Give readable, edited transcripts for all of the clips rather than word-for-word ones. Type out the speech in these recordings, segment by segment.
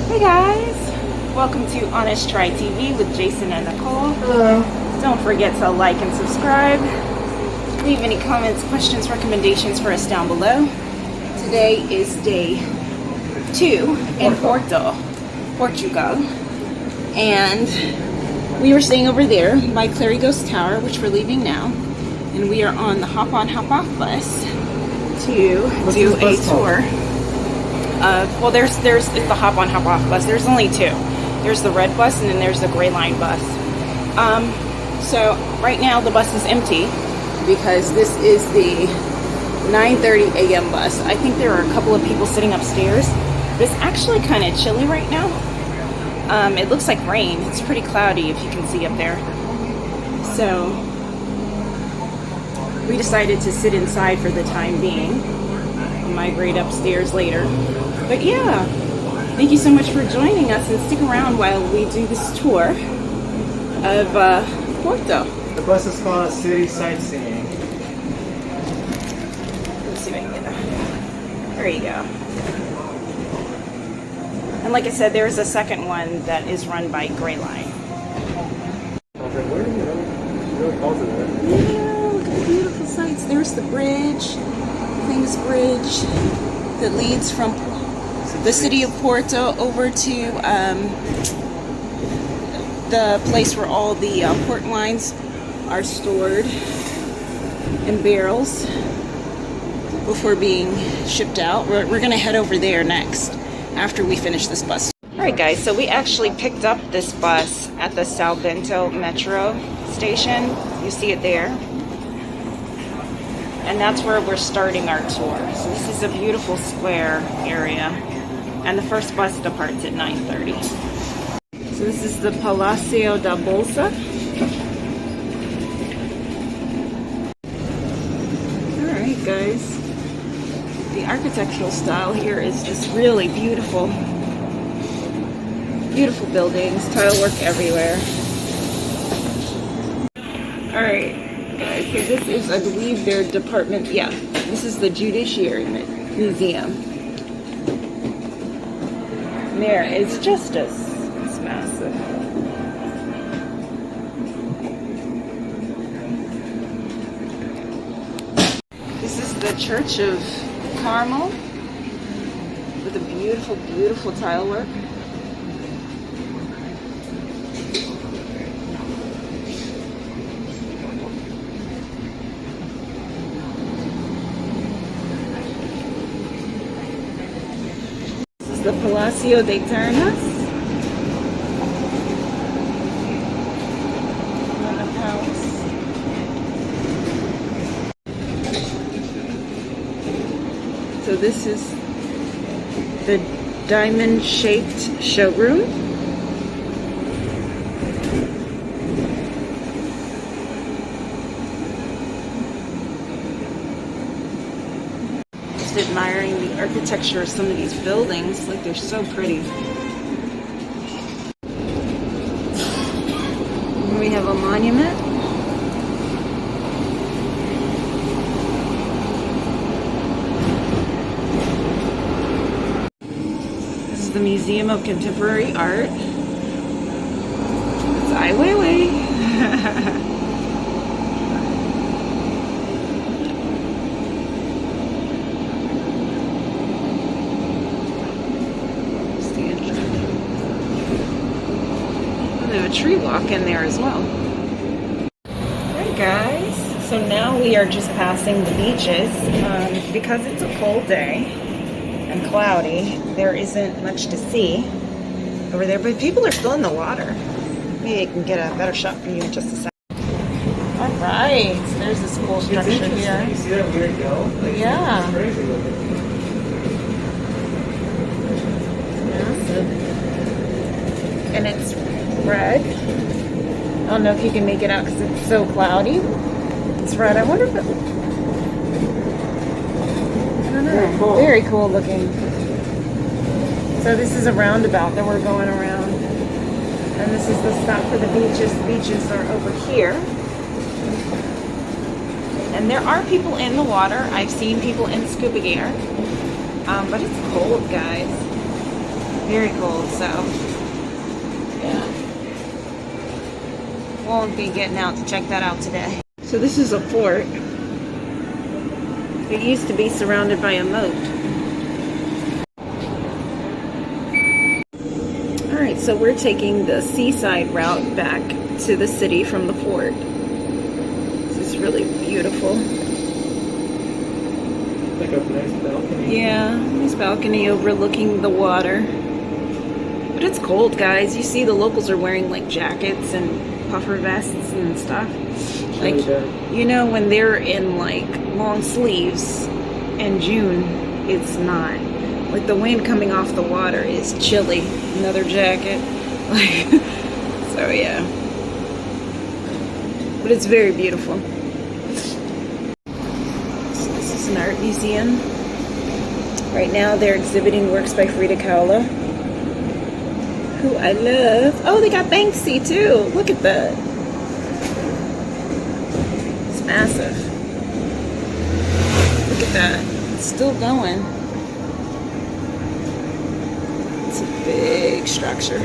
Hey guys, welcome to Honest Try TV with Jason and Nicole. Hello. Don't forget to like and subscribe. Leave any comments, questions, recommendations for us down below. Today is day 2 in Porto, Portugal. And we were staying over there by Clarigos Tower, which we're leaving now. And we are on the hop-on, hop-off bus to do a tour. Well, it's the hop-on, hop-off bus. There's only 2. There's the red bus and then there's the gray line bus. So right now the bus is empty because this is the 9:30 a.m. bus. I think there are a couple of people sitting upstairs. But it's actually kind of chilly right now. It looks like rain. It's pretty cloudy if you can see up there. So we decided to sit inside for the time being. Migrate upstairs later. But yeah, thank you so much for joining us, and stick around while we do this tour of Porto. The bus is called City Sightseeing. Let's see if I can get that. There you go. And like I said, there's a second one that is run by Gray Line. I was like, where are you really close to that? Yeah, look at the beautiful sights. There's the bridge, famous bridge that leads from the city of Porto over to the place where all the port wines are stored in barrels before being shipped out. We're going to head over there next after we finish this bus. Alright guys, so we actually picked up this bus at the Bento metro station. You see it there. And that's where we're starting our tour. So this is a beautiful square area. And the first bus departs at 9:30. So this is the Palácio da Bolsa. Alright guys. The architectural style here is just really beautiful. Beautiful buildings, tile work everywhere. Alright. So this is, I believe, their department. Yeah, this is the Judiciary Museum. And there, it's massive. This is the Church of Carmel with a beautiful, beautiful tile work. The Palacio de Ternas. So this is the diamond-shaped showroom. Admiring the architecture of some of these buildings, like they're so pretty. And we have a monument. This is the Museum of Contemporary Art. It's Ai Weiwei. A tree walk in there as well. Alright guys, so now we are just passing the beaches. Because it's a cold day and cloudy, there isn't much to see over there, but people are still in the water. Maybe I can get a better shot for you in just a second. Alright, so there's this cool structure here. You see that weird hill? Like, yeah. It's crazy looking. Massive. And it's red. I don't know if you can make it out because it's so cloudy. It's red. I wonder if it... I don't know. Very cool. Very cool looking. So this is a roundabout that we're going around. And this is the stop for the beaches. The beaches are over here. And there are people in the water. I've seen people in scuba gear. But it's cold, guys. Very cool, so yeah. Won't be getting out to check that out today. So this is a fort. It used to be surrounded by a moat. Alright, so we're taking the seaside route back to the city from the fort. This is really beautiful. Like a nice balcony. Yeah, nice balcony overlooking the water. But it's cold, guys. You see the locals are wearing like jackets and puffer vests and stuff. Like, you know, when they're in like long sleeves in June, it's not. Like the wind coming off the water is chilly. Another jacket. Like, so yeah. But it's very beautiful. So this is an art museum. Right now they're exhibiting works by Frida Kahlo, who I love. Oh, they got Banksy too. Look at that. It's massive. Look at that. It's still going. It's a big structure.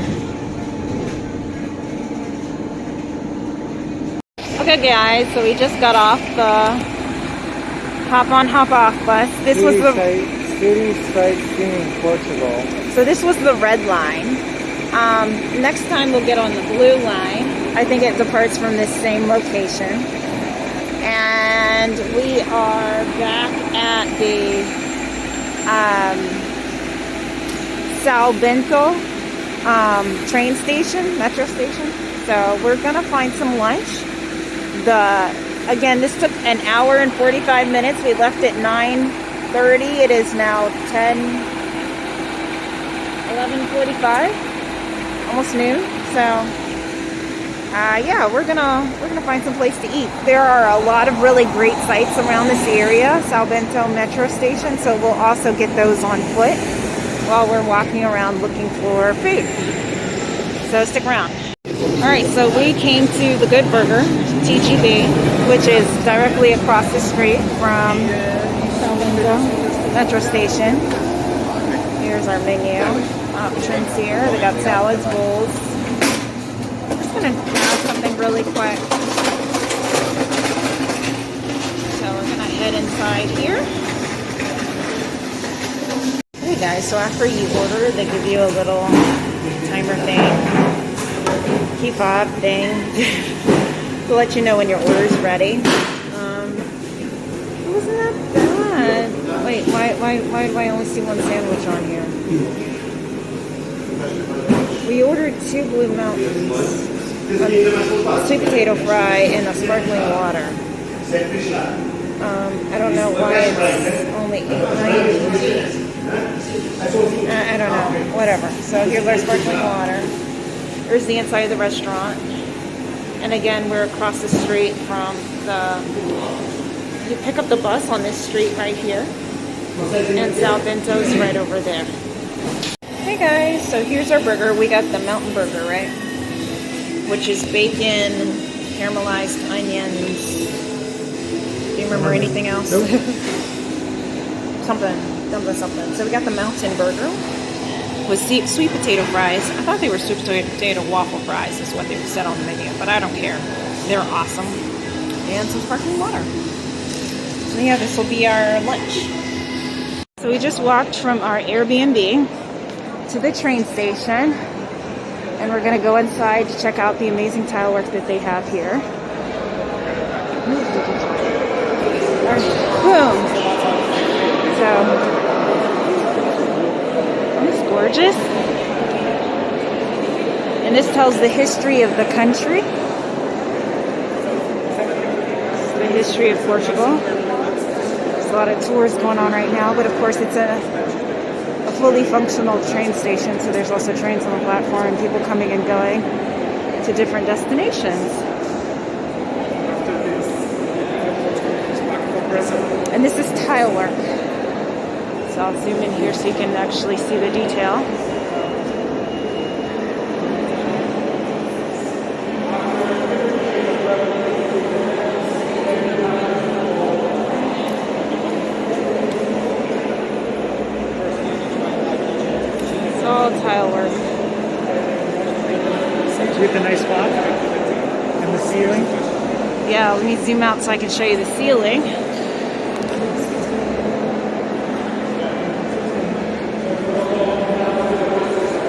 Okay guys, so we just got off the hop on, hop off bus. This was the City Sightseeing Portugal. So this was the red line. Next time we'll get on the blue line. I think it departs from this same location. And we are back at the Bento train station, metro station. So we're gonna find some lunch. Again, this took an hour and 45 minutes. We left at 9:30. It is now 11:45. Almost noon. So yeah, we're gonna find some place to eat. There are a lot of really great sites around this area, Bento metro station, so we'll also get those on foot while we're walking around looking for food. So stick around. Alright, so we came to the Good Burger, TGB, which is directly across the street from Bento metro station. Here's our menu options here. They got salads, bowls. I'm just gonna grab something really quick. So we're gonna head inside here. Hey guys, so after you order, they give you a little timer thing, kebab thing, to let you know when your order is ready. It wasn't that bad. Wait, why do I only see one sandwich on here? We ordered 2 Blue Mountains, a sweet potato fry, and a sparkling water. I don't know why it's only $8.90. I don't know. Whatever. So here's our sparkling water. Here's the inside of the restaurant. And again, we're across the street from you pick up the bus on this street right here. And Bento's right over there. Hey guys, so here's our burger. We got the mountain burger, right? Which is bacon, caramelized onions. Do you remember anything else? Nope. something. So we got the mountain burger with sweet potato fries. I thought they were sweet potato waffle fries is what they said on the menu, but I don't care. They're awesome. And some sparkling water. So yeah, this will be our lunch. So we just walked from our Airbnb to the train station, and we're going to go inside to check out the amazing tile work that they have here. Boom! So, it's gorgeous. And this tells the history of the country. The history of Portugal. There's a lot of tours going on right now, but of course it's a fully functional train station, so there's also trains on the platform and people coming and going to different destinations. And this is tile work. So I'll zoom in here so you can actually see the detail. All tile get the nice spot and the ceiling. Yeah, let me zoom out so I can show you the ceiling.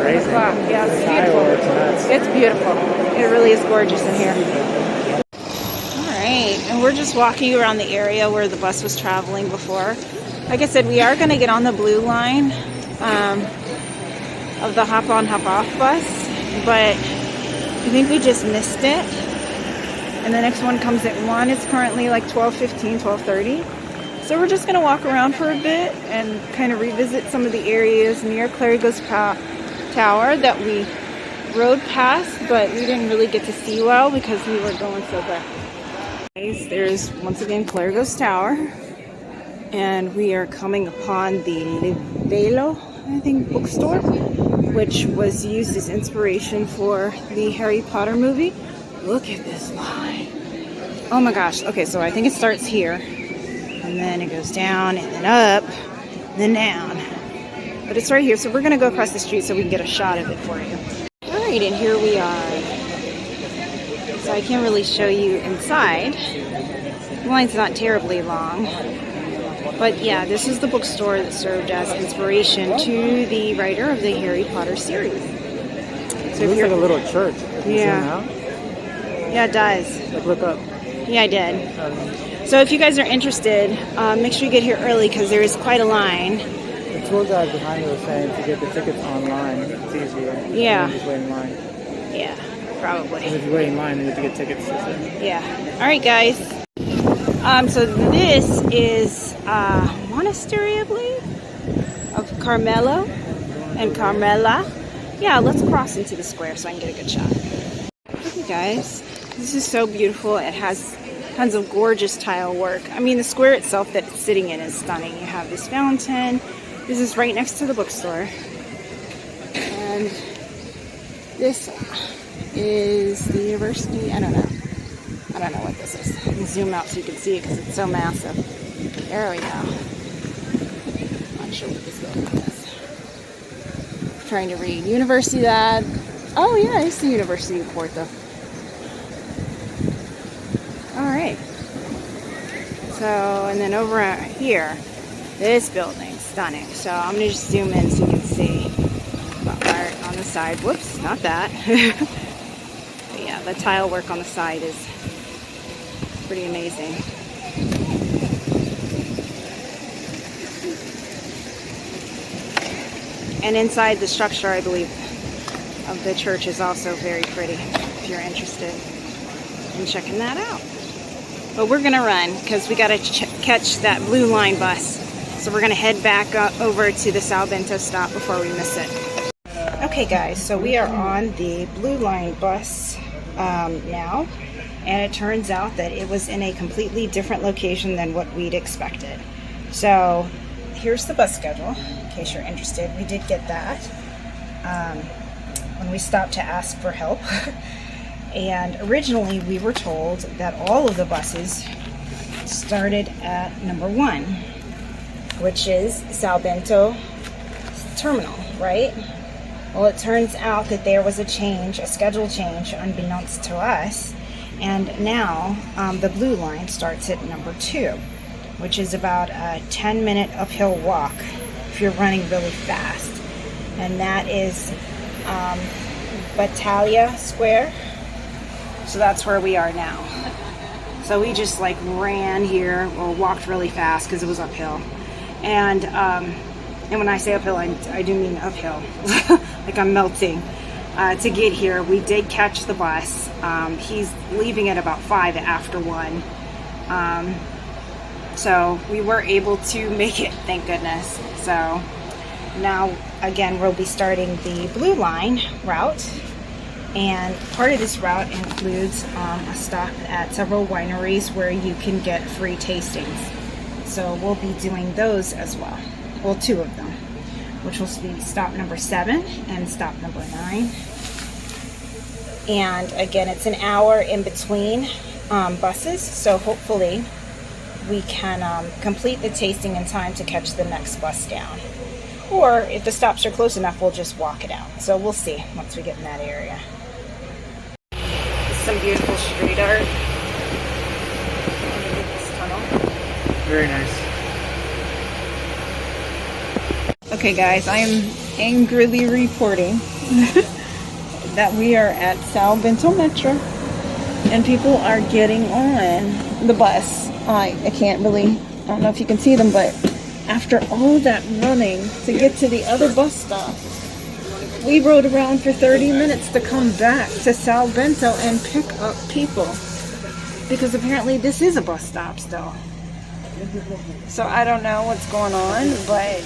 Crazy. Wow, yeah, it's beautiful. It's beautiful. It really is gorgeous in here. Alright, and we're just walking around the area where the bus was traveling before. Like I said, we are going to get on the blue line of the hop-on, hop-off bus, but I think we just missed it. And the next one comes at 1. It's currently like 12:15, 12:30. So we're just going to walk around for a bit and kind of revisit some of the areas near Clerigo's Tower that we rode past, but we didn't really get to see well because we were going so fast. There's once again Clerigo's Tower, and we are coming upon the Lello, I think, bookstore, which was used as inspiration for the Harry Potter movie. Look at this line. Oh my gosh. Okay, so I think it starts here, and then it goes down, and then up, then down. But it's right here, so we're going to go across the street so we can get a shot of it for you. Alright, and here we are. So I can't really show you inside. The line's not terribly long. But yeah, this is the bookstore that served as inspiration to the writer of the Harry Potter series. So it looks like a little church. Yeah. Yeah, it does. Like, look up. Yeah, I did. So if you guys are interested, make sure you get here early because there is quite a line. The tour guide behind me was saying to get the tickets online, it's easier. Yeah. Just wait in line. Yeah, probably. And if you wait in line, then you have to get tickets. Yeah. All right, guys. So this is a monastery, I believe, of Carmelo and Carmela. Yeah, let's cross into the square so I can get a good shot. Okay, guys. This is so beautiful. It has tons of gorgeous tile work. I mean, the square itself that it's sitting in is stunning. You have this fountain. This is right next to the bookstore. And this is the university. I don't know what this is. I can zoom out so you can see it because it's so massive. There we go. Not sure what this building is. I'm trying to read. Universidad. Oh yeah, it's the University of Porto. Alright. So, and then over here, this building's stunning. So I'm going to just zoom in so you can see. Art on the side. Whoops, not that. But yeah, the tile work on the side is pretty amazing. And inside the structure, I believe, of the church is also very pretty, if you're interested in checking that out. But we're going to run because we got to catch that blue line bus. So we're going to head back over to the São Bento stop before we miss it. Okay guys, so we are on the blue line bus now, and it turns out that it was in a completely different location than what we'd expected. So here's the bus schedule, in case you're interested. We did get that when we stopped to ask for help. And originally we were told that all of the buses started at number 1, which is São Bento terminal, right? Well, it turns out that there was a change, a schedule change, unbeknownst to us, and now the blue line starts at number 2, which is about a 10-minute uphill walk if you're running really fast, and that is Batalha Square. So that's where we are now. So we just like ran here, or walked really fast because it was uphill, and when I say uphill, I do mean uphill. Like I'm melting. To get here, we did catch the bus. He's leaving at about 5 after 1. So we were able to make it, thank goodness. So now, again, we'll be starting the blue line route. And part of this route includes a stop at several wineries where you can get free tastings. So we'll be doing those as well. Well, 2 of them, which will be stop number 7 and stop number 9. And again, it's an hour in between buses, so hopefully we can complete the tasting in time to catch the next bus down. Or if the stops are close enough, we'll just walk it out. So we'll see once we get in that area. some beautiful street art underneath this tunnel. Very nice. Okay guys, I am angrily reporting that we are at Bento Metro and people are getting on the bus. I can't really, I don't know if you can see them, but after all that running to get to the other bus stop, we rode around for 30 minutes to come back to Bento and pick up people. Because apparently this is a bus stop still. So I don't know what's going on, but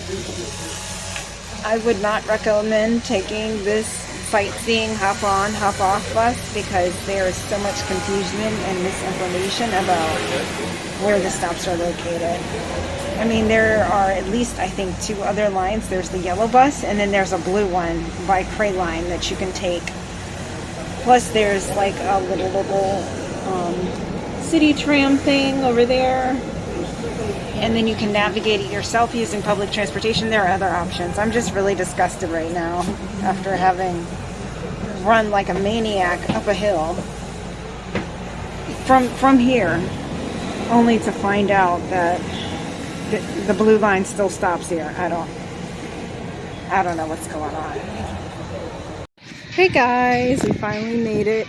I would not recommend taking this sightseeing hop on, hop off bus because there is so much confusion and misinformation about where the stops are located. I mean, there are at least, I think, 2 other lines. There's the yellow bus, and then there's a blue one by Cray Line that you can take. Plus, there's like a little city tram thing over there. And then you can navigate it yourself using public transportation. There are other options. I'm just really disgusted right now after having run like a maniac up a hill from here, only to find out that the blue line still stops here. I don't know what's going on. Hey guys, we finally made it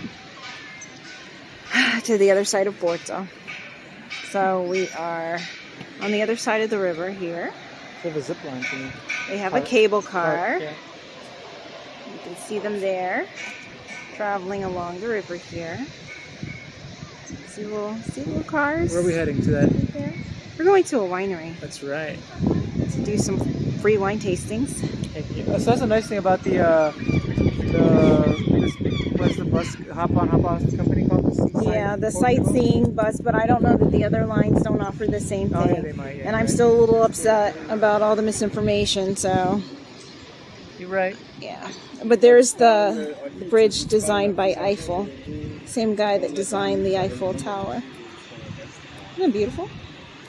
to the other side of Porto. So we are on the other side of the river here. They have a zip line thing. They have a cable car. Yeah. You can see them there, traveling along the river here. See little cars. Where are we heading to that? Right there. We're going to a winery That's right. to do some free wine tastings. So that's a nice thing about what's the bus hop on hop off company called? Yeah, the sightseeing bus, but I don't know that the other lines don't offer the same thing. Oh, yeah, they might, yeah, and I'm still a little upset about all the misinformation, so you're right. yeah. But there's the bridge designed by Eiffel. Same guy that designed the Eiffel Tower. Isn't that beautiful?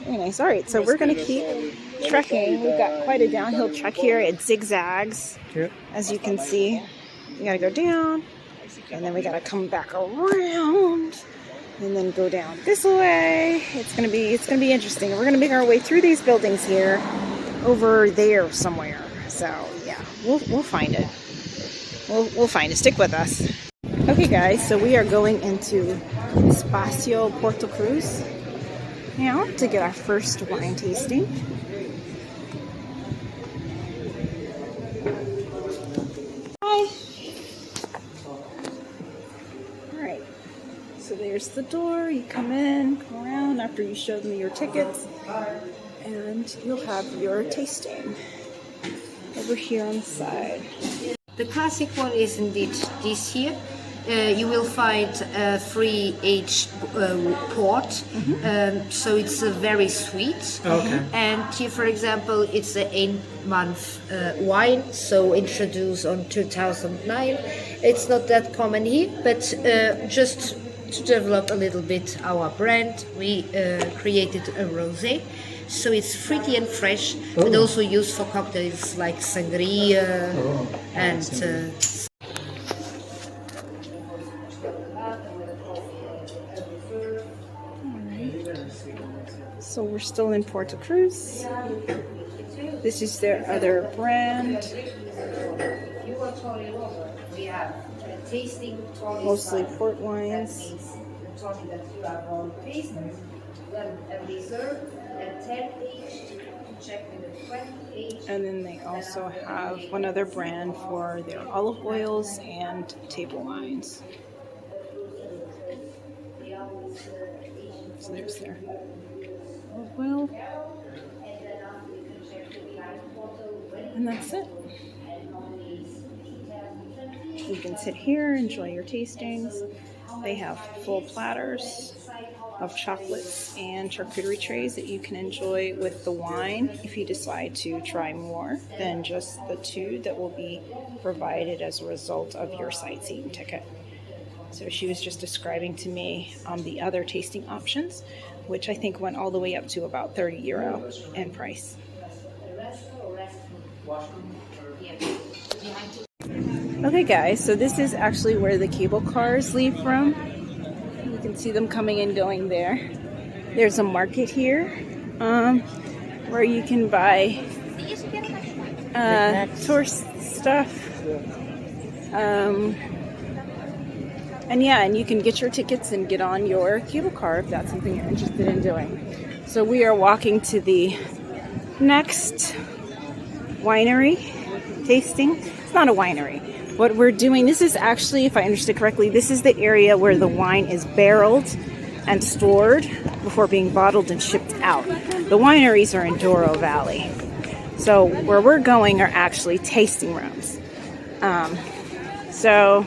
Very nice. All right, so we're going to keep trekking. We've got quite a downhill trek here. It zigzags, as you can see. You got to go down, and then we got to come back around, and then go down this way. It's gonna be interesting. We're gonna make our way through these buildings here, over there somewhere. So yeah, we'll find it. We'll find it. Stick with us. Okay, guys. So we are going into Espaco Porto Cruz now to get our first wine tasting. Hi. Alright, so there's the door. You come in, come around after you show them your tickets, and you'll have your tasting over here on the side. The classic one is indeed this here. You will find free aged port, so it's very sweet. Okay. And here, for example, it's an 8-month wine, so introduced on 2009. It's not that common here, but just to develop a little bit our brand, we created a rosé. So it's fruity and fresh, but also used for cocktails like sangria and. So we're still in Porto Cruz. This is their other brand. Mostly port wines. And then they also have one other brand for their olive oils and table wines. So there's their olive oil. And that's it. You can sit here, enjoy your tastings. They have full platters of chocolates and charcuterie trays that you can enjoy with the wine if you decide to try more than just the 2 that will be provided as a result of your sightseeing ticket. So she was just describing to me the other tasting options, which I think went all the way up to about €30 in price. Okay guys, so this is actually where the cable cars leave from. can see them coming and going there. There's a market here where you can buy tourist stuff. And yeah, and you can get your tickets and get on your cable car if that's something you're interested in doing. So we are walking to the next winery tasting. It's not a winery. What we're doing, this is actually, if I understood correctly, this is the area where the wine is barreled and stored before being bottled and shipped out. The wineries are in Douro Valley. So where we're going are actually tasting rooms. So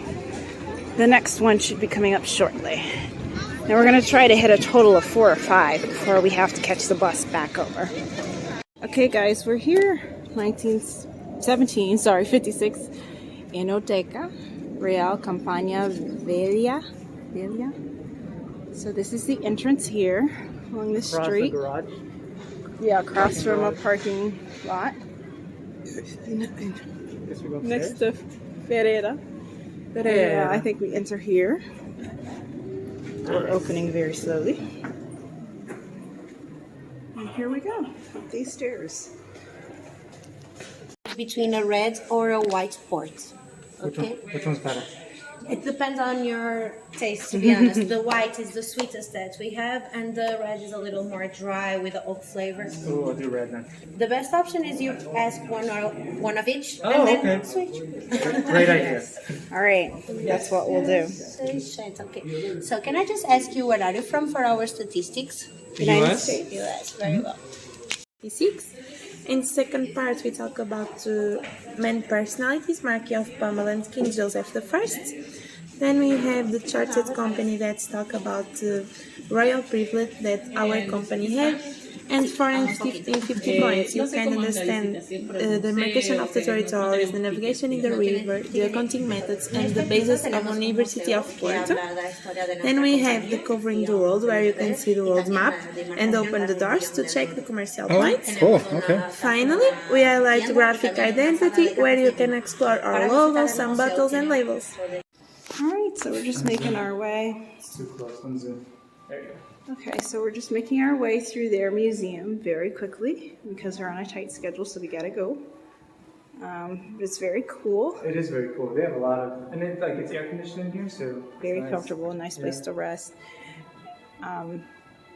the next one should be coming up shortly. Now we're going to try to hit a total of 4 or 5 before we have to catch the bus back over. Okay guys, we're here, 56, Enoteca Real Campagna Vella. So this is the entrance here along the street. Across the garage? Yeah, across from a parking lot. Next to Ferreira. Yeah, I think we enter here. We're opening very slowly. And here we go, up these stairs. Between a red or a white port. Okay. Which one's better? It depends on your taste, to be honest. The white is the sweetest that we have, and the red is a little more dry with the oak flavor. Oh, I'll do red then. The best option is you ask one of each, Oh, and then okay. switch. Great idea. All right, that's what we'll do. Okay. So can I just ask you, where are you from for our statistics? United States. US, very well. 6. In the second part, we talk about main personalities, Marquis of Pommel and King Joseph I. Then we have the chartered company that talk about the royal privilege that our company had. And for in 50 points, you can understand the demarcation of the territories, the navigation in the river, the accounting methods, and the basis of the University of Porto. Then we have the covering the world, where you can see the world map and open the doors to check the commercial points. Cool, okay. Finally, we highlight graphic identity, where you can explore our logo, some bottles and labels. All right, so we're just making our way. It's too close. Let me zoom. There you go. Okay, so we're just making our way through their museum very quickly because we're on a tight schedule, so we gotta go. But it's very cool. It is very cool. They have a lot of, and it's air conditioned in here, so Very it's nice. comfortable, nice place to rest.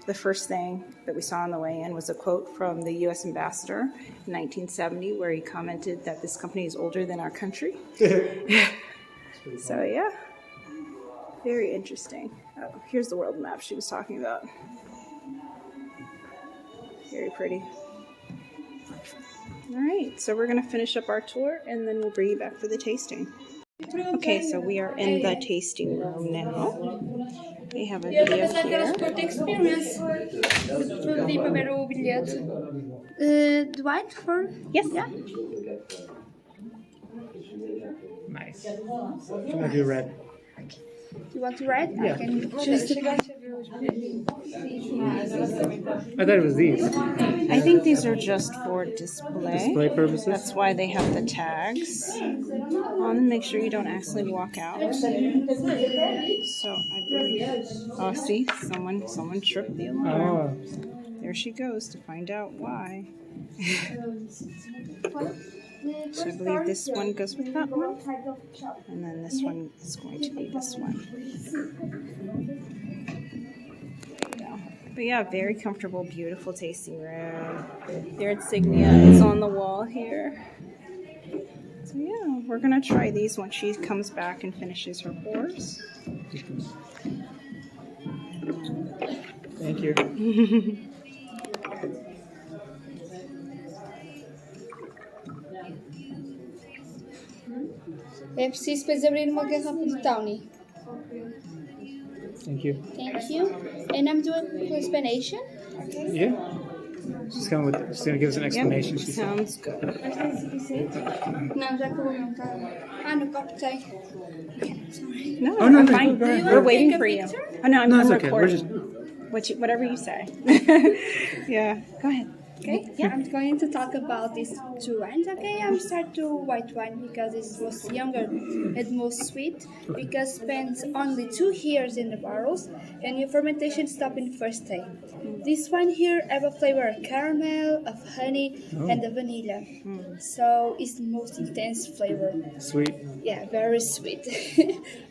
The first thing that we saw on the way in was a quote from the U.S. ambassador in 1970, where he commented that this company is older than our country. So yeah, very interesting. Oh, here's the world map she was talking about. Very pretty. All right, so we're going to finish up our tour and then we'll bring you back for the tasting. Okay, so we are in the tasting room now. We have a video here. Dwight for? Yes. Yeah. Nice. I'll do red. You want to write? Yeah. I can just. I thought it was these. I think these are just for display. Display purposes? That's why they have the tags on them. Make sure you don't accidentally walk out. So I believe. Oh, see, someone tripped the alarm. Oh. There she goes to find out why. So I believe this one goes with that one, and then this one is going to be this one. There you go. But yeah, very comfortable, beautiful tasting room. Their insignia is on the wall here. So yeah, we're gonna try these once she comes back and finishes her pours. Thank you. É preciso depois abrir uma garrafa de Tawny. Thank you. Thank you. And I'm doing a explanation. Yeah. She's gonna give us an explanation. Yep, She said. sounds good. Não, já acabou não tá. Ah, no copo tem. No, Oh, no, I'm no, fine. go ahead. We're waiting for you. Oh no, I'm No, it's okay. We're recording. just. Whatever you say. Yeah, go ahead. Okay, I'm going to talk about these two wines. Okay, I'm start to white wine because it's most younger and most sweet because spends only 2 years in the barrels and your fermentation stop in first day. This one here have a flavor of caramel, of honey, and the vanilla. So it's the most intense flavor. Sweet. Yeah, very sweet.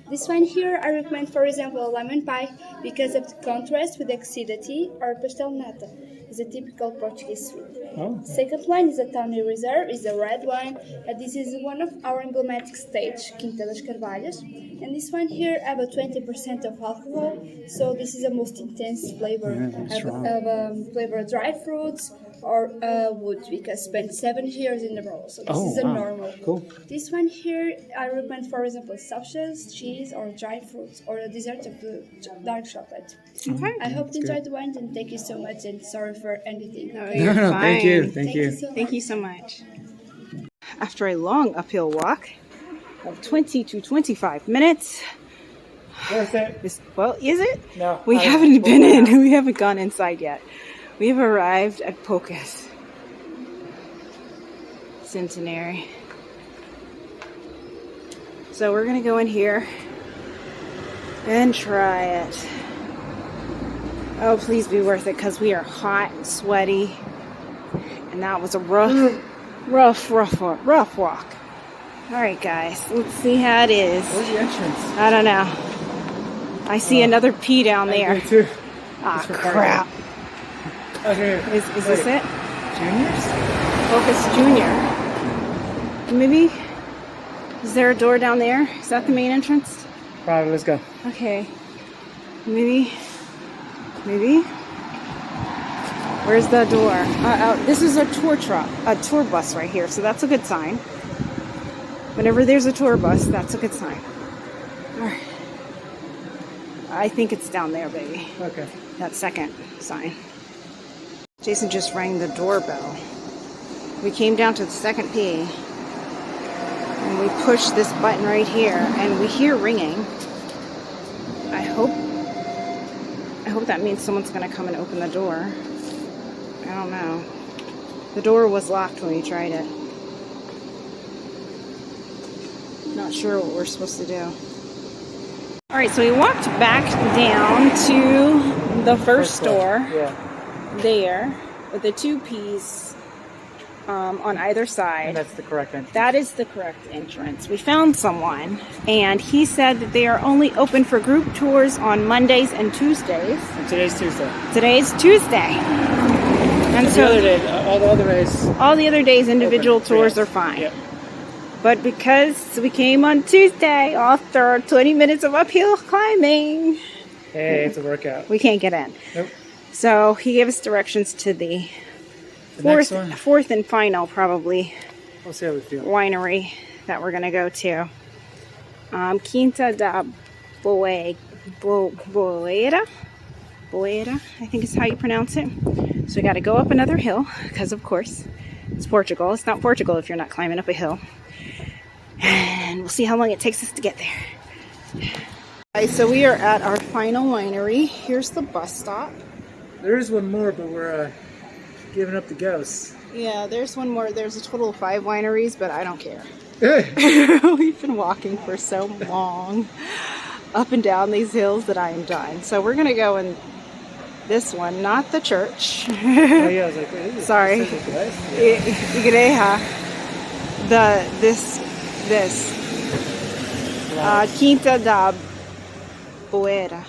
This one here I recommend, for example, lemon pie because of the contrast with the acidity, or pastel nata. It's a typical Portuguese sweet. Oh. Second one is a Tawny Reserve, is a red wine. This is one of our emblematic stage, Quinta das Carvalhas. And this one here have a 20% of alcohol, so this is a most intense flavor. Flavor of dried fruits or wood because spent 7 years in the barrel, so this is a normal. Cool. This one here I recommend, for example, sausages, cheese, or dried fruits, or a dessert of the dark chocolate. Okay. I hope you enjoyed the wines and thank you so much and sorry for anything. No, Okay? you're No, fine. thank you. Thank you. Thank you so much. After a long uphill walk of 20 to 25 minutes, Worth it. is it? No. We haven't been in. We haven't gone inside yet. We've arrived at Poças Centenary. So we're gonna go in here and try it. Oh, please be worth it because we are hot and sweaty. And that was a rough walk. All right, guys, let's see how it is. Where's the entrance? I don't know. I see another P down there. Me too. Ah, for crap. Okay. Is this it? Juniors? Focus Junior. Maybe? Is there a door down there? Is that the main entrance? Probably. Let's go. Okay. Maybe. Where's the door? This is a tour bus right here, so that's a good sign. Whenever there's a tour bus, that's a good sign. All right. I think it's down there, baby. Okay. That second sign. Jason just rang the doorbell. We came down to the second P and we push this button right here and we hear ringing. I hope that means someone's gonna come and open the door. I don't know. The door was locked when we tried it. Not sure what we're supposed to do. Alright, so we walked back down to the first store. Yeah. There with the 2 P's on either side. And that's the correct entrance. That is the correct entrance. We found someone and he said that they are only open for group tours on Mondays and Tuesdays. And today's Tuesday. Today's Tuesday. And The other day, all the other days, individual open, tours yes. are fine. Yep. But because we came on Tuesday after 20 minutes of uphill climbing, Hey, it's a workout. we can't get in. Nope. So he gave us directions to the next one? fourth and final, probably, We'll see how we feel. winery that we're going to go to. Quinta da Boeira, I think is how you pronounce it. So we got to go up another hill, because of course, it's Portugal. It's not Portugal if you're not climbing up a hill. And we'll see how long it takes us to get there. Alright, so we are at our final winery. Here's the bus stop. There is one more, but we're giving up the ghost. Yeah, there's one more. There's a total of 5 wineries, but I don't care. Hey. We've been walking for so long up and down these hills that I am done. So we're going to go in this one, not the church. Oh, yeah, I was like, wait, Sorry. Igreja. This. Quinta da Boeira.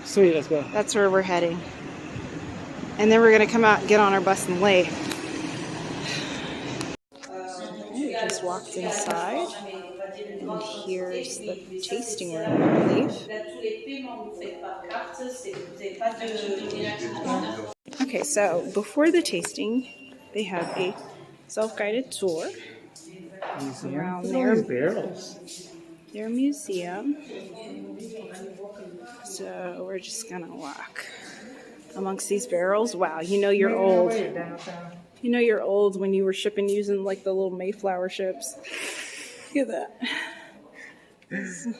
Sweet, let's go. That's where we're heading. And then we're going to come out and get on our bus and leave. We just walked inside. And here's the tasting room, I believe. Okay, so before the tasting, they have a self-guided tour around Look at barrels. their museum. So we're just gonna walk amongst these barrels. Wow, you know you're old. You know you're old when you were shipping using like the little Mayflower ships. Look at that.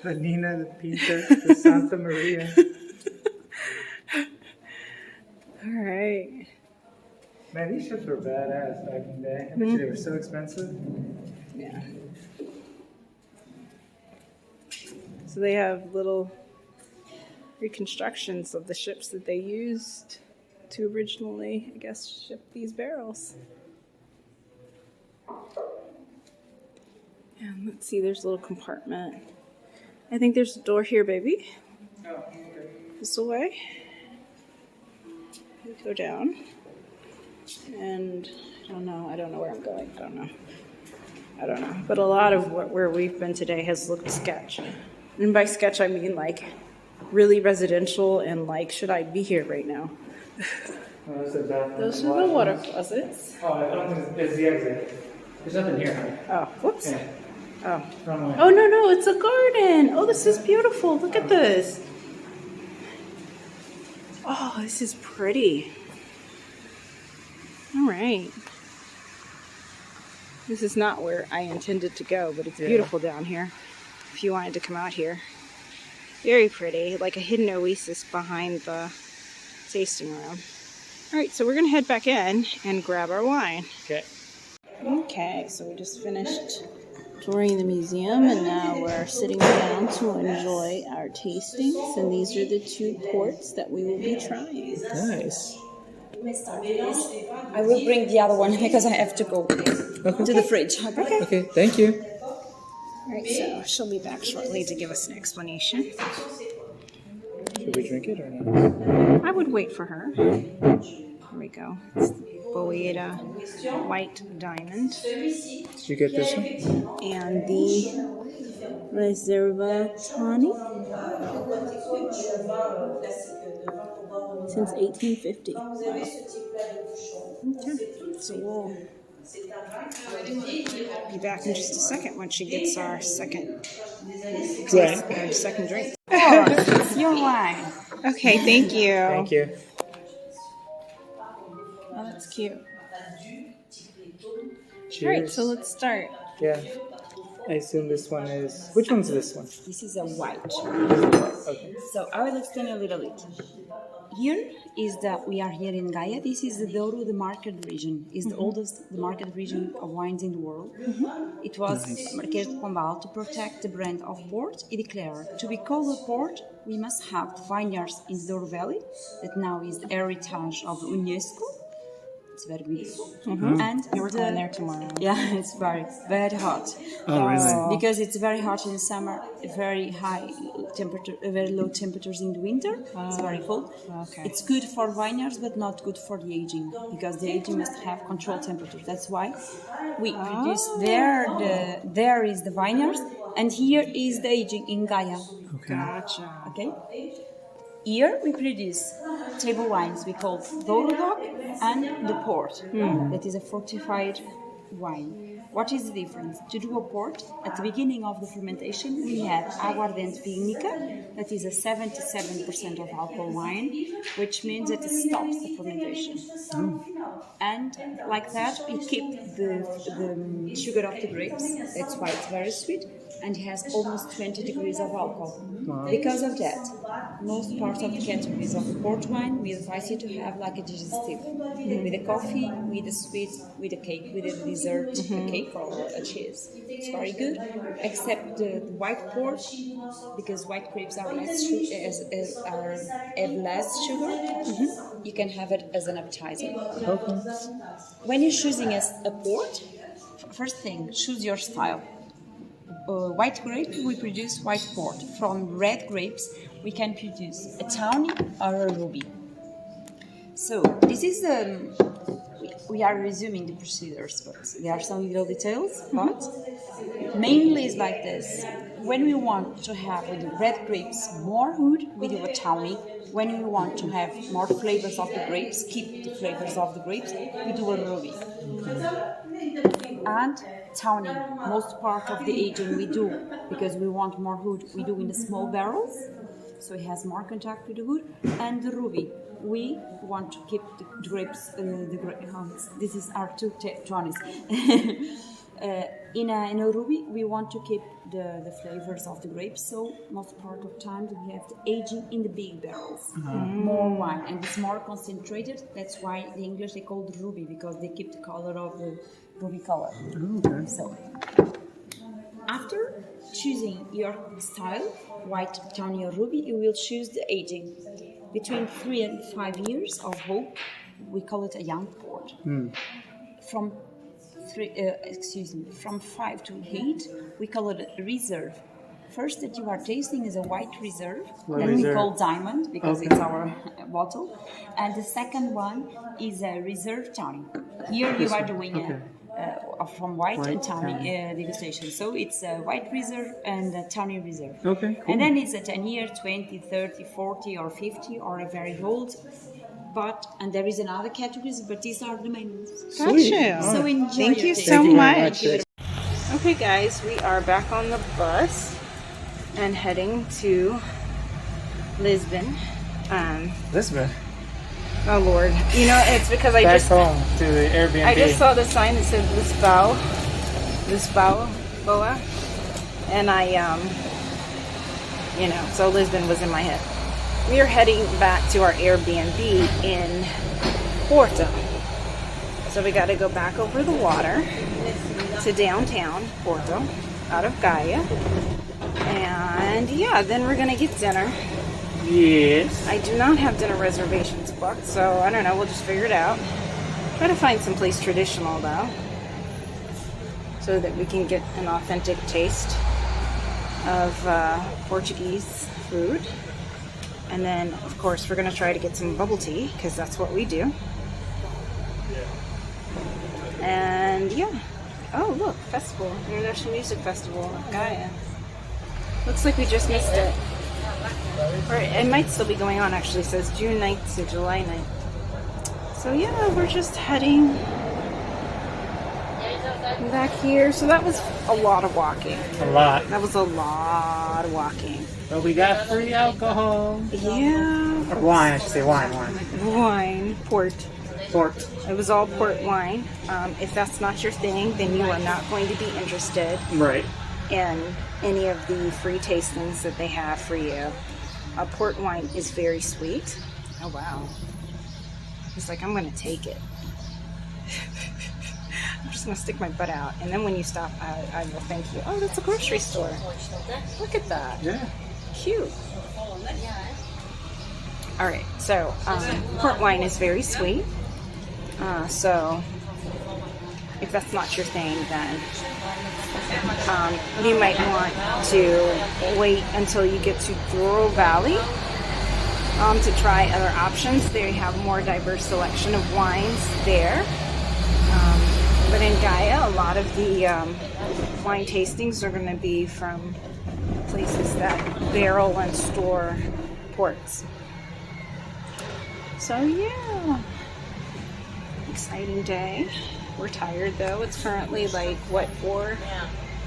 The Nina, the Pinta, the Santa Maria. All right. Man, these ships were badass back in the day. I bet they were so expensive. Yeah. So they have little reconstructions of the ships that they used to originally, I guess, ship these barrels. And let's see, there's a little compartment. I think there's a door here, baby. This way. We go down. And I don't know where I'm going. I don't know. But a lot of where we've been today has looked sketch. And by sketch, I mean like really residential and like, should I be here right now? Those are the water closets. Oh, I don't think it's the exit. There's nothing here. Oh, whoops. Yeah. Oh. Wrong way. Oh, no, it's a garden. Oh, this is beautiful. Look at this. Oh, this is pretty. All right. This is not where I intended to go, but it's beautiful down here. If you wanted to come out here. Very pretty, like a hidden oasis behind the tasting room. All right, so we're gonna head back in and grab our wine. Okay. Okay, so we just finished touring the museum and now we're sitting down to enjoy our tastings. And these are the 2 ports that we will be trying. Nice. I will bring the other one because I have to go to the fridge. Okay. Okay, thank you. All right, so she'll be back shortly to give us an explanation. Should we drink it or not? I would wait for her. Here we go. It's Boeira White Diamond. Did you get this one? And the Reserva Tawny. Since 1850. Wow. Okay, so we'll be back in just a second when she gets our second drink. Oh, it's your wine. Okay, thank you. Thank you. Oh, that's cute. Cheers. All right, so let's start. Yeah. I assume this one is... Which one's this one? This is a white. Okay. So I will explain a little bit. Here is that we are here in Gaia. This is the Douro, the market region. It's the oldest market region of wines in the world. It was Marquês de Pombal to protect the brand of port. He declared, to be called a port, we must have vineyards in the Douro Valley, that now is the heritage of UNESCO. It's very beautiful. And We're going there tomorrow. yeah, it's very, very hot. Oh, really? Because it's very hot in the summer, very high temperature, very low temperatures in the winter. It's very cold. Okay. It's good for vineyards, but not good for the aging, because the aging must have controlled temperature. That's why we produce there is the vineyards, and here is the aging in Gaia. Okay. Gotcha. Okay. Here we produce table wines we call Douro Dog and the port. That is a fortified wine. What is the difference? To do a port, at the beginning of the fermentation, we have aguardente vignica, that is a 77% of alcohol wine, which means that it stops the fermentation. And like that, we keep the sugar of the grapes. That's why it's very sweet and has almost 20 degrees of alcohol. Wow. Because of that, most parts of the categories of the port wine, we advise you to have like a digestive. With a coffee, with a sweet, with a cake, with a dessert, a cake or a cheese. It's very good, except the white port, because white grapes are less have less sugar. You can have it as an appetizer. Okay. When you're choosing a port, first thing, choose your style. White grape, we produce white port. From red grapes, we can produce a tawny or a ruby. So this is we are resuming the procedures, but there are some little details. But mainly it's like this: when we want to have with the red grapes more wood, we do a tawny. When we want to have more flavors of the grapes, keep the flavors of the grapes, we do a ruby. And tawny, most part of the aging we do, because we want more wood, we do in the small barrels, so it has more contact with the wood. And the ruby, we want to keep the grapes, this is our two tawnies. In a ruby, we want to keep the flavors of the grapes, so most part of time we have the aging in the big barrels, more wine, and it's more concentrated. That's why the English they call it ruby, because they keep the color of the ruby color. Okay. So after choosing your style, white, tawny, or ruby, you will choose the aging. Between 3 and 5 years of oak, we call it a young port. From 5 to 8, we call it a reserve. First that you are tasting is a white reserve that we call diamond, because it's our bottle, and the second one is a reserve tawny. Here you are doing from white and tawny degustation. So it's a white reserve and a tawny reserve. Okay, cool. And then it's a 10 year, 20, 30, 40 or 50 or a very old. And there is another categories, but these are the main ones. Gotcha. So enjoy. Thank you your so tasting. much. Okay, guys, we are back on the bus and heading to Lisbon. Lisbon. Oh Lord, you know it's because I Back just home to the Airbnb. I just saw the sign that said Lisboa, Boa, and so Lisbon was in my head. We are heading back to our Airbnb in Porto. So we got to go back over the water to downtown Porto, out of Gaia. And yeah, then we're going to get dinner. Yes. I do not have dinner reservations booked, so I don't know, we'll just figure it out. Try to find someplace traditional though, so that we can get an authentic taste of Portuguese food. And then, of course, we're going to try to get some bubble tea, because that's what we do. And yeah. Oh, look, festival. International Music Festival of Gaia. Looks like we just missed it. Or it might still be going on, actually. It says June 9th to July 9th. So yeah, we're just heading back here. So that was a lot of walking. A lot. That was a lot of walking. But we got free alcohol. Yeah. Or wine, I should say wine. Wine. Port. Port. It was all port wine. If that's not your thing, then you are not going to be interested Right. in any of the free tastings that they have for you. Port wine is very sweet. Oh, wow. He's like, I'm going to take it. I'm just going to stick my butt out. And then when you stop, I will thank you. Oh, that's a grocery store. Look at that. Yeah. Cute. All right, so port wine is very sweet. So if that's not your thing, then you might want to wait until you get to Douro Valley to try other options. They have more diverse selection of wines there. But in Gaia, a lot of the wine tastings are going to be from places that barrel and store ports. So yeah, exciting day. We're tired though. It's currently like what, 4?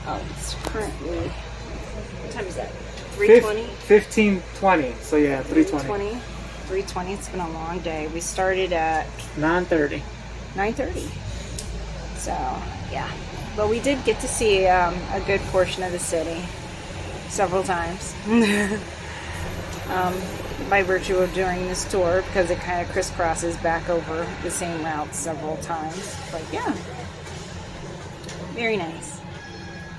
Oh, it's currently, what time is that? 3:20? 15:20. So yeah, 3:20. 3:20. It's been a long day. We started at 9:30. 9:30. So yeah, but we did get to see a good portion of the city several times. By virtue of doing this tour, because it kind of crisscrosses back over the same route several times. But yeah, very nice.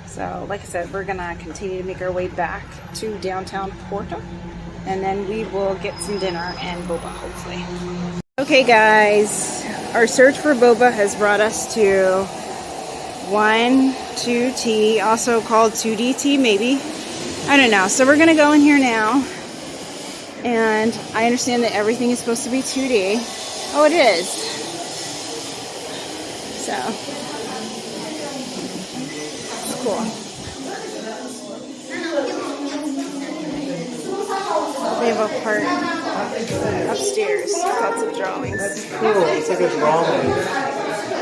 So like I said, we're gonna continue to make our way back to downtown Porto, and then we will get some dinner and boba, hopefully. Okay guys, our search for boba has brought us to 1-2T, also called 2DT maybe. I don't know. So we're gonna go in here now. And I understand that everything is supposed to be 2D. Oh, it is. So, it's cool. They have a part upstairs. Lots of drawings. That's cool. It's like a drawing.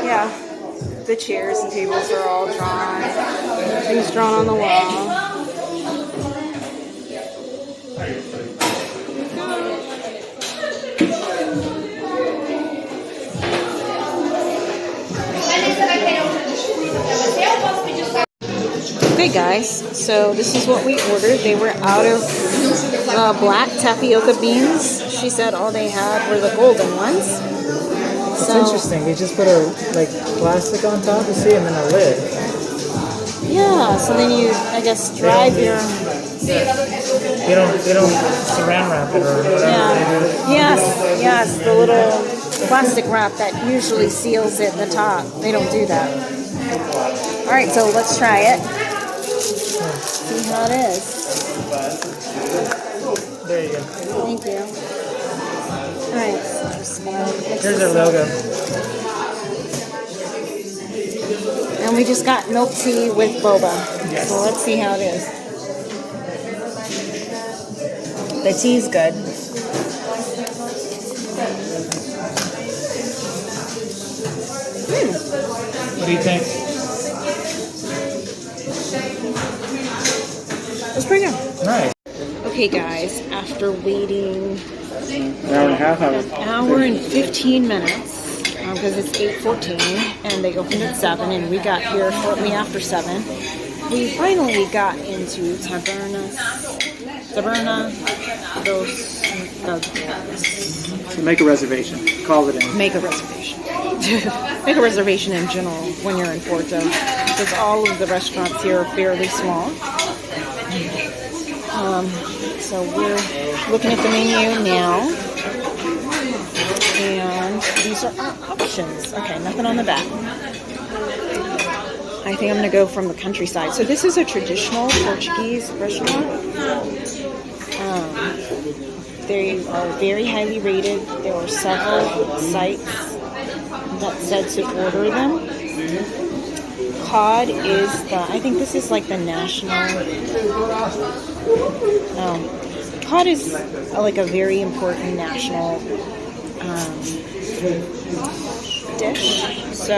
Yeah. The chairs and tables are all drawn. Things drawn on the wall. guys, so this is what we ordered. They were out of black tapioca beans. She said all they had were the golden ones. It's interesting. You just put a plastic on top, you see, and then a lid. Yeah, so then you, I guess, drive your... You don't saran wrap it or whatever. Yeah. Yes, the little plastic wrap that usually seals it in the top. They don't do that. All right, so let's try it. See how it is. There you go. Thank you. All right, so just gonna mix Here's this our logo. And we just got milk tea with boba. Yes. So let's see how it is. The tea's good. What do you think? It's pretty good. Nice. Okay, guys, after waiting An hour and a half. hour and 15 minutes, because it's 8:14, and they opened at 7, and we got here shortly after 7. We finally got into Taberna dos Mercadores. So make a reservation. Call it in. Make a reservation. Make a reservation in general when you're in Porto, because all of the restaurants here are fairly small. So we're looking at the menu now, and these are our options. Okay, nothing on the back. I think I'm going to go from the countryside. So this is a traditional Portuguese restaurant. They are very highly rated. There were several sites that said to order them. Cod is I think this is like the national, cod is like a very important national dish. So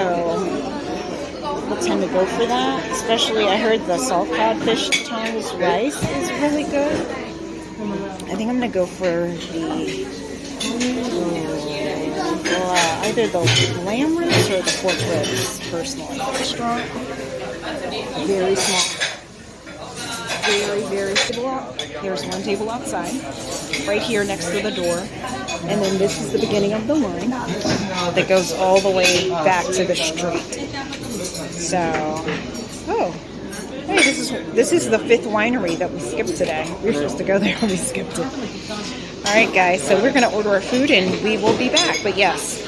we'll tend to go for that. Especially, I heard the salt codfish tongues rice is really good. I think I'm going to go for either the lamb ribs or the pork ribs, personally. Restaurant, very small. Very small. There's one table outside, right here next to the door. And then this is the beginning of the line that goes all the way back to the street. So, hey, this is the 5th winery that we skipped today. We were supposed to go there and we skipped it. All right, guys, so we're going to order our food and we will be back. But yes,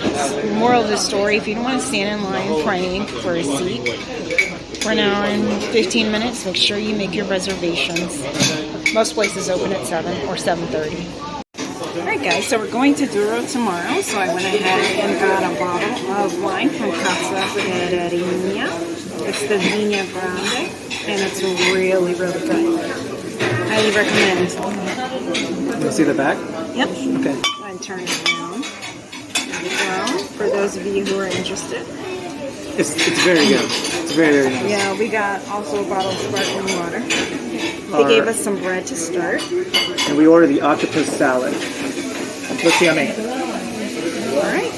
moral of the story, if you don't want to stand in line praying for a seat for an hour and 15 minutes, make sure you make your reservations. Most places open at 7 or 7:30. All right, guys, so we're going to Douro tomorrow, so I went ahead and got a bottle of wine from Casa Ferreirinha. It's the Vinha Grande, and it's really, really good. Highly recommend. You see the back? Yep. Okay. And turn it around. There we go. For those of you who are interested. It's very good. It's very nice. Yeah, we got also a bottle of sparkling water. They gave us some bread to start. And we ordered the octopus salad. Looks yummy. All right,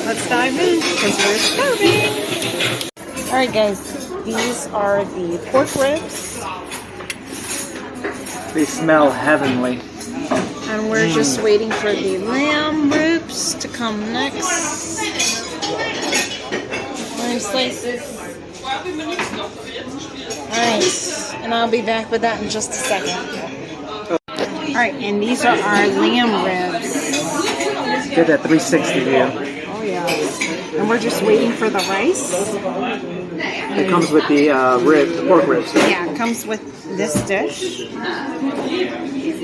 let's dive in because we're starving. All right, guys, these are the pork ribs. They smell heavenly. And we're just waiting for the lamb ribs to come next. Lamb slices. Alright, and I'll be back with that in just a second. Alright, and these are our lamb ribs. Get that 360 view. Oh yeah. And we're just waiting for the rice. It comes with the pork ribs. Yeah, it comes with this dish.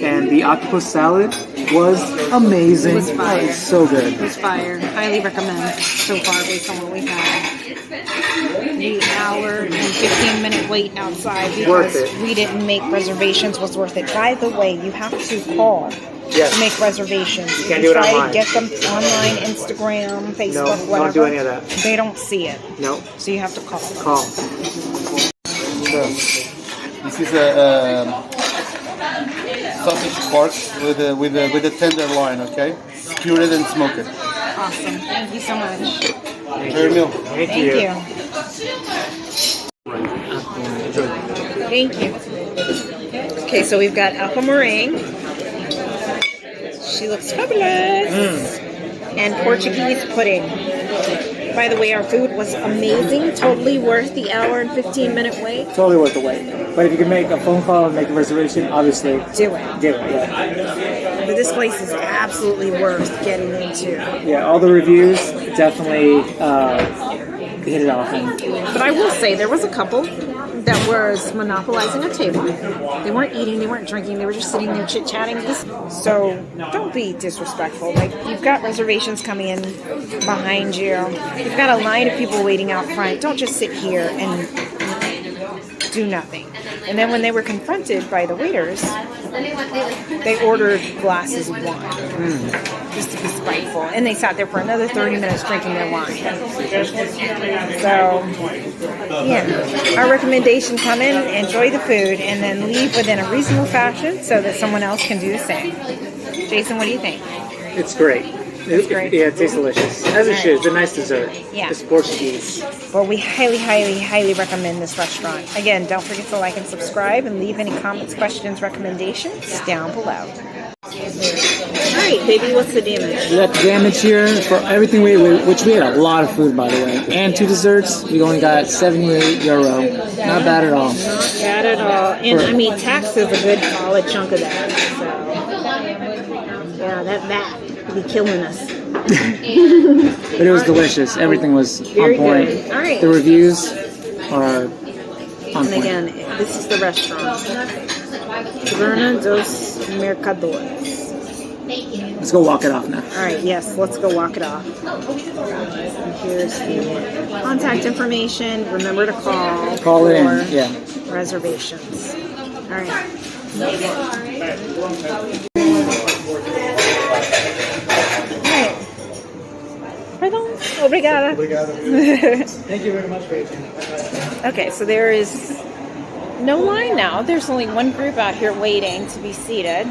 And the octopus salad was amazing. It was fire. Oh, it's so good. It was fire. Highly recommend so far based on what we've had. The hour and 15-minute wait outside because we didn't make reservations was worth it. By the way, you have to call to make reservations. You can't do it try online. to get them online, Instagram, Facebook, No, whatever. don't do any of that. They don't see it. No. So you have to call. Call. So, this is a sausage pork with a tenderloin, okay? Cured and smoked. Awesome. Thank you so much. Very meal. Thank Thank you. Thank you. Okay, so we've got apple meringue. She looks fabulous. And Portuguese pudding. By the way, our food was amazing. Totally worth the hour and 15-minute wait. Totally worth the wait. But if you can make a phone call and make a reservation, obviously Do it. do it. Yeah. But this place is absolutely worth getting into. Yeah, all the reviews definitely hit it off. But I will say, there was a couple that was monopolizing a table. They weren't eating, they weren't drinking, they were just sitting there chit-chatting. So don't be disrespectful. Like, you've got reservations coming in behind you. You've got a line of people waiting out front. Don't just sit here and do nothing. And then when they were confronted by the waiters, they ordered glasses of wine. Just to be spiteful. And they sat there for another 30 minutes drinking their wine. So, yeah. Our recommendation, come in, enjoy the food, and then leave within a reasonable fashion so that someone else can do the same. Jason, what do you think? It's great. It's great. Yeah, it tastes delicious. As it should. It's a nice dessert. Yeah. It's Portuguese. Well, we highly, highly, highly recommend this restaurant. Again, don't forget to like and subscribe and leave any comments, questions, recommendations down below. Alright, baby, what's the damage? We got damage here for everything which we had a lot of food, by the way. And 2 desserts, we only got €78. Not bad at all. Not bad at all. And I mean, tax is a good solid chunk of that. So, yeah, that would be killing us. But it was delicious. Everything was Very on point. good. All right. The reviews are on And point. again, this is the restaurant. Taberna dos Mercadores. Let's go walk it off now. Alright, yes, let's go walk it off. And here's the contact information. Remember to call. Call it for in. Yeah. reservations. Alright. Pardon? Obrigada. Thank you very much for your time. Okay, so there is no line now. There's only one group out here waiting to be seated.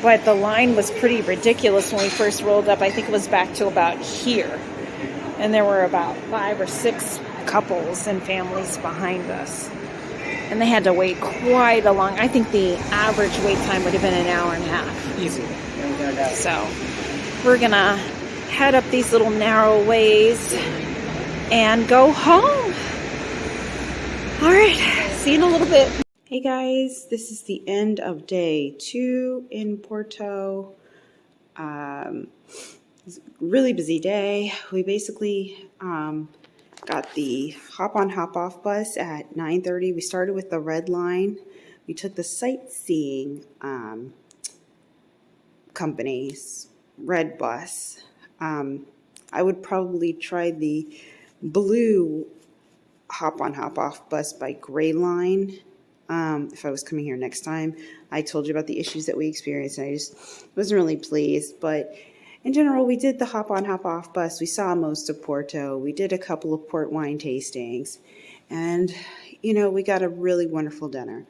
But the line was pretty ridiculous when we first rolled up. I think it was back to about here. And there were about 5 or 6 couples and families behind us. And they had to wait quite a long... I think the average wait time would have been an hour and a half. Easy. So we're going to head up these little narrow ways and go home. All right, see you in a little bit. Hey guys, this is the end of day 2 in Porto. It's a really busy day. We basically got the hop-on, hop-off bus at 9:30. We started with the red line. We took the Sightseeing company's red bus. I would probably try the blue hop-on, hop-off bus by Gray Line. If I was coming here next time. I told you about the issues that we experienced, and I just wasn't really pleased. But in general, we did the hop-on, hop-off bus. We saw most of Porto. We did a couple of port wine tastings. And, you know, we got a really wonderful dinner.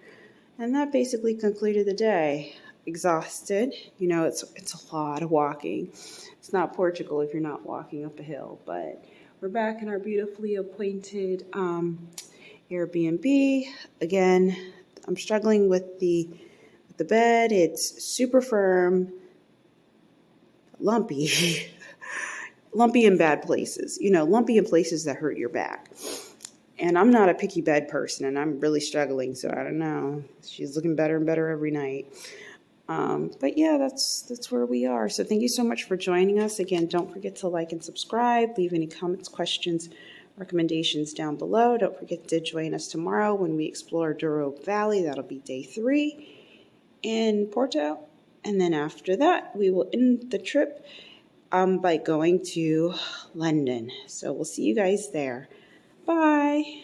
And that basically concluded the day. Exhausted. You know, it's a lot of walking. It's not Portugal if you're not walking up a hill. But we're back in our beautifully appointed Airbnb. Again, I'm struggling with the bed. It's super firm, lumpy, lumpy in bad places. You know, lumpy in places that hurt your back. And I'm not a picky bed person, and I'm really struggling. So I don't know. She's looking better and better every night. But yeah, that's where we are. So thank you so much for joining us. Again, don't forget to like and subscribe. Leave any comments, questions, recommendations down below. Don't forget to join us tomorrow when we explore Douro Valley. That'll be day 3 in Porto. And then after that, we will end the trip by going to London. So we'll see you guys there. Bye.